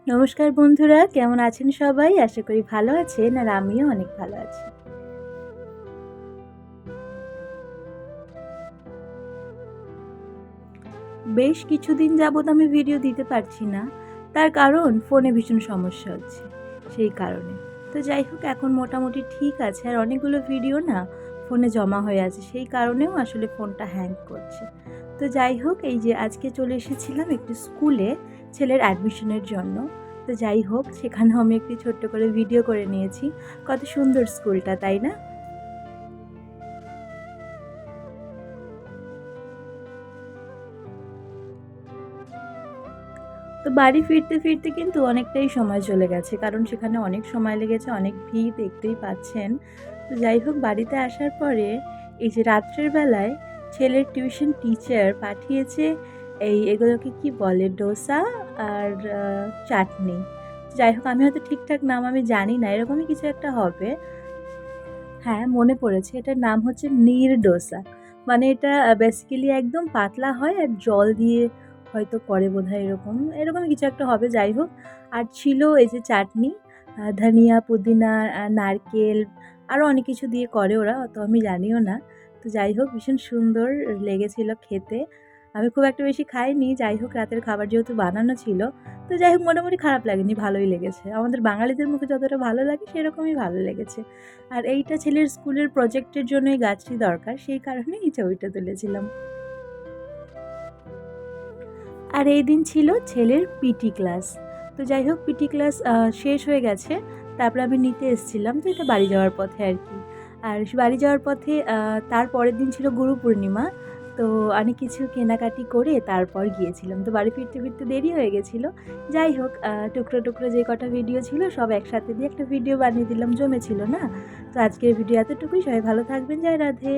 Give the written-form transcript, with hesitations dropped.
নমস্কার বন্ধুরা, কেমন আছেন সবাই? আশা করি ভালো আছেন আর আমিও অনেক ভালো আছি। বেশ কিছুদিন যাবৎ আমি ভিডিও দিতে পারছি না। তার কারণ ফোনে ভীষণ সমস্যা হচ্ছে, সেই কারণে। তো যাই হোক এখন মোটামুটি ঠিক আছে আর অনেকগুলো ভিডিও না ফোনে জমা হয়ে আছে। সেই কারণেও আসলে ফোনটা হ্যাং করছে। তো যাই হোক এই যে আজকে চলে এসেছিলাম একটি স্কুলে ছেলের অ্যাডমিশনের জন্য। তো যাই হোক সেখানেও আমি একটি ছোট্ট করে ভিডিও করে নিয়েছি। কত সুন্দর স্কুলটা, তাই না? তো বাড়ি ফিরতে কিন্তু অনেকটাই সময় চলে গেছে। কারণ সেখানে অনেক সময় লেগেছে, অনেক ভিড় দেখতেই পাচ্ছেন। তো যাই হোক বাড়িতে আসার পরে এই যে রাত্রের বেলায় ছেলের টিউশন টিচার পাঠিয়েছে এগুলোকে কি বলে? ডোসা আর চাটনি। যাই হোক আমি হয়তো ঠিকঠাক নাম আমি জানি না। এরকমই কিছু একটা হবে। হ্যাঁ, মনে পড়েছে। এটার নাম হচ্ছে নীর ডোসা। মানে এটা বেসিক্যালি একদম পাতলা হয় আর জল দিয়ে হয়তো করে বোধহয় এরকম। এরকমই কিছু একটা হবে যাই হোক। আর ছিল এই যে চাটনি, ধনিয়া, পুদিনা, নারকেল আরও অনেক কিছু দিয়ে করে ওরা, অত আমি জানিও না। তো যাই হোক ভীষণ সুন্দর লেগেছিল খেতে। আমি খুব একটা বেশি খাইনি। যাই হোক রাতের খাবার যেহেতু বানানো ছিল, তো যাই হোক মোটামুটি খারাপ লাগেনি, ভালোই লেগেছে। আমাদের বাঙালিদের মুখে যতটা ভালো লাগে সেরকমই ভালো লেগেছে। আর এইটা ছেলের স্কুলের প্রজেক্টের জন্য এই গাছটি দরকার, সেই কারণে এই ছবিটা তুলেছিলাম। আর এই দিন ছিল ছেলের পিটি ক্লাস। তো যাই হোক পিটি ক্লাস শেষ হয়ে গেছে। তারপরে আমি নিতে এসেছিলাম, তো এটা বাড়ি যাওয়ার পথে আর কি। আর বাড়ি যাওয়ার পথে তার পরের দিন ছিল গুরু পূর্ণিমা। তো অনেক কিছু কেনাকাটি করে তারপর গিয়েছিলাম। তো বাড়ি ফিরতে দেরি হয়ে গেছিলো। যাই হোক টুকরো যে কটা ভিডিও ছিল সব একসাথে দিয়ে একটা ভিডিও বানিয়ে দিলাম, জমেছিল না? তো আজকের ভিডিও এতটুকুই। সবাই ভালো থাকবেন। জয় রাধে।